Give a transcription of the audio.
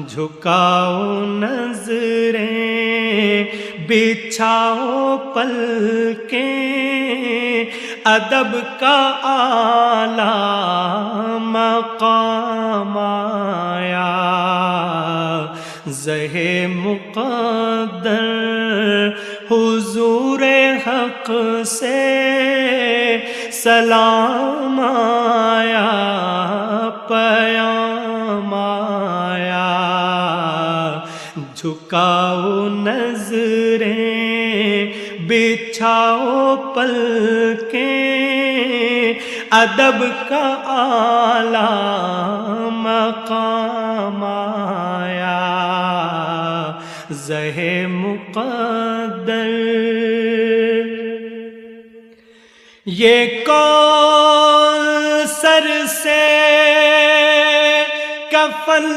جھکاؤ نظریں بچھاؤ پلکیں، ادب کا اعلیٰ مقام آیا، زہ مقدر حضور حق سے سلام آیا، پیام آیا۔ جھکاؤ نظریں بچھاؤ پلکیں، ادب کا اعلیٰ مقام آیا، زہ مقدر۔ یہ کوثر سے کفن